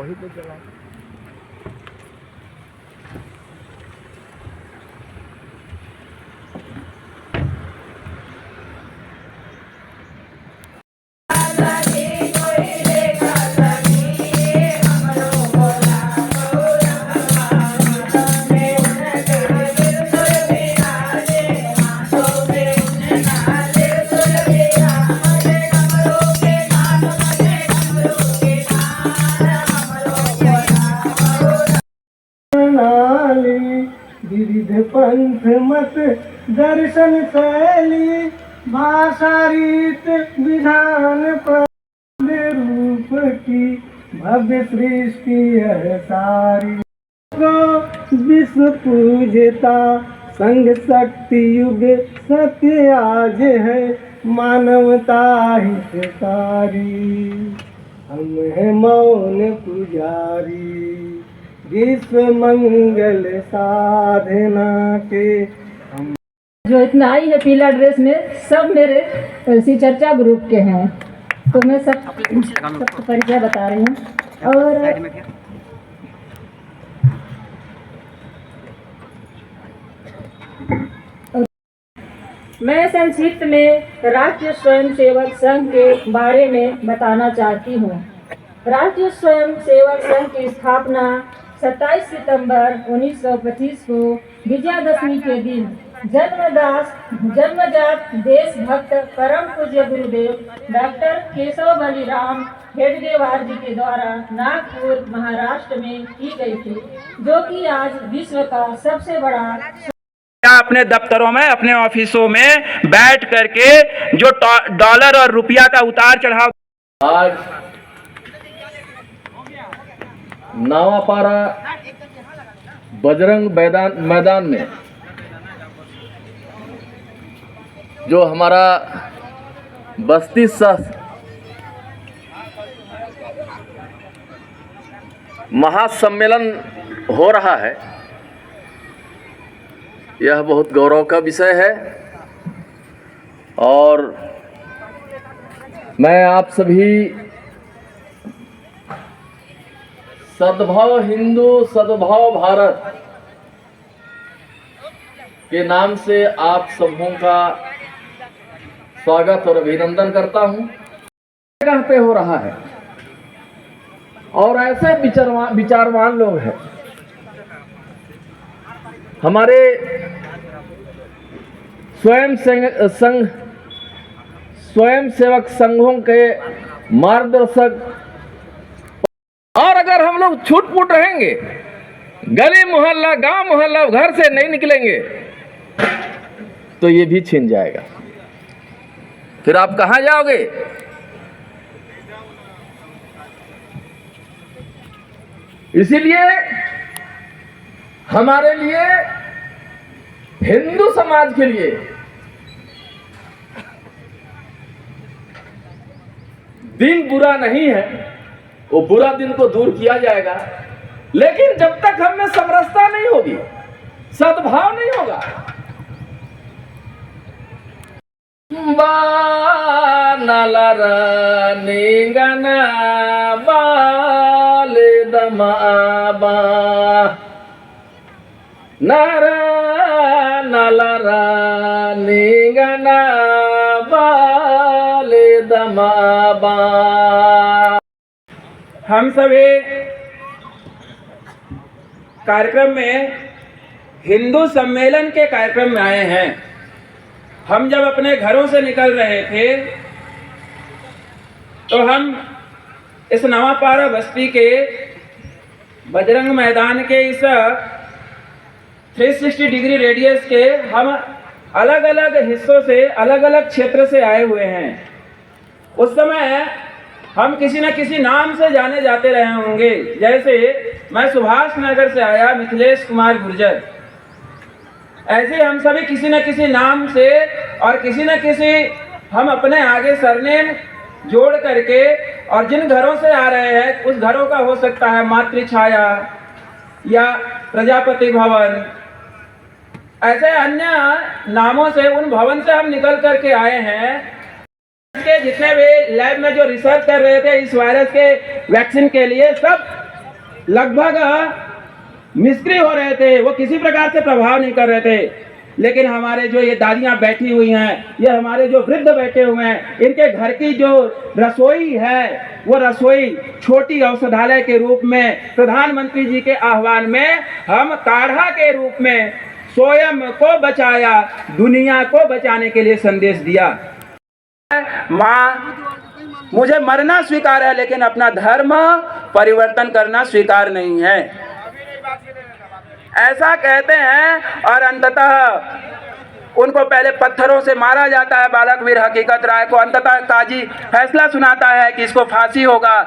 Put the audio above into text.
वही तो चला। विविध पंथ मत दर्शन शैली भाषा रीत विधान रूप की भव्य सृष्टि है सारी को विश्व पूजता संग शक्ति युग सत्य आज है मानवता हितकारी हम है मौन पुजारी विश्व मंगल साधना के। जो इतना आई है पीला ड्रेस में सब मेरे इसी चर्चा ग्रुप के हैं, तो मैं सबको परिचय बता रही हूँ। और मैं संक्षिप्त में राष्ट्रीय स्वयंसेवक संघ के बारे में बताना चाहती हूँ। राष्ट्रीय स्वयंसेवक संघ की स्थापना 27 सितंबर 1925 को विजयादशमी के दिन जन्मजात देशभक्त परम पूज्य गुरुदेव डॉक्टर केशव बलिराम हेडगेवार जी के द्वारा नागपुर महाराष्ट्र में की गई थी, जो कि आज विश्व का सबसे बड़ा अपने दफ्तरों में अपने ऑफिसों में बैठ करके जो डॉलर और रुपया का उतार चढ़ाव। आज नावापारा बजरंग मैदान में जो हमारा बस्ती महासम्मेलन हो रहा है, यह बहुत गौरव का विषय है। और मैं आप सभी सद्भाव हिंदू सद्भाव भारत के नाम से आप सबों का स्वागत और अभिनंदन करता हूं। जगह पे हो रहा है और ऐसे विचारवान लोग हैं, हमारे स्वयंसेवक संघों के मार्गदर्शक। और अगर हम लोग छूट-फूट रहेंगे, गली मोहल्ला गांव मोहल्ला घर से नहीं निकलेंगे, तो ये भी छिन जाएगा। फिर आप कहां जाओगे? इसीलिए हमारे लिए हिंदू समाज के लिए दिन बुरा नहीं है, वो बुरा दिन को दूर किया जाएगा, लेकिन जब तक हम में समरसता नहीं होगी, सद्भाव नहीं होगा। निगना बाल दमाबा नारा नलरा निगना बाल दमाबा। हम सभी कार्यक्रम में हिंदू सम्मेलन के कार्यक्रम में आए हैं। हम जब अपने घरों से निकल रहे थे तो हम इस नवापारा बस्ती के बजरंग मैदान के इस 360 डिग्री रेडियस के हम अलग अलग हिस्सों से अलग अलग क्षेत्र से आए हुए हैं। उस समय हम किसी न किसी नाम से जाने जाते रहे होंगे, जैसे मैं सुभाष नगर से आया मिथिलेश कुमार गुर्जर। ऐसे हम सभी किसी न किसी नाम से और किसी न किसी हम अपने आगे सरनेम जोड़ करके और जिन घरों से आ रहे हैं उस घरों का हो सकता है मातृछाया या प्रजापति भवन, ऐसे अन्य नामों से उन भवन से हम निकल करके आए हैं। इसके जितने भी लैब में जो रिसर्च कर रहे थे इस वायरस के वैक्सीन के लिए, सब लगभग निष्क्रिय हो रहे थे, वो किसी प्रकार से प्रभाव नहीं कर रहे थे। लेकिन हमारे जो ये दादियाँ बैठी हुई हैं, ये हमारे जो वृद्ध बैठे हुए हैं, इनके घर की जो रसोई है, वो रसोई छोटी औषधालय के रूप में प्रधानमंत्री जी के आह्वान में हम काढ़ा के रूप में स्वयं को बचाया, दुनिया को बचाने के लिए संदेश दिया। माँ, मुझे मरना स्वीकार है, लेकिन अपना धर्म परिवर्तन करना स्वीकार नहीं है, ऐसा कहते हैं। और अंततः उनको पहले पत्थरों से मारा जाता है, बालक वीर हकीकत राय को। अंततः काजी फैसला सुनाता है कि इसको फांसी होगा।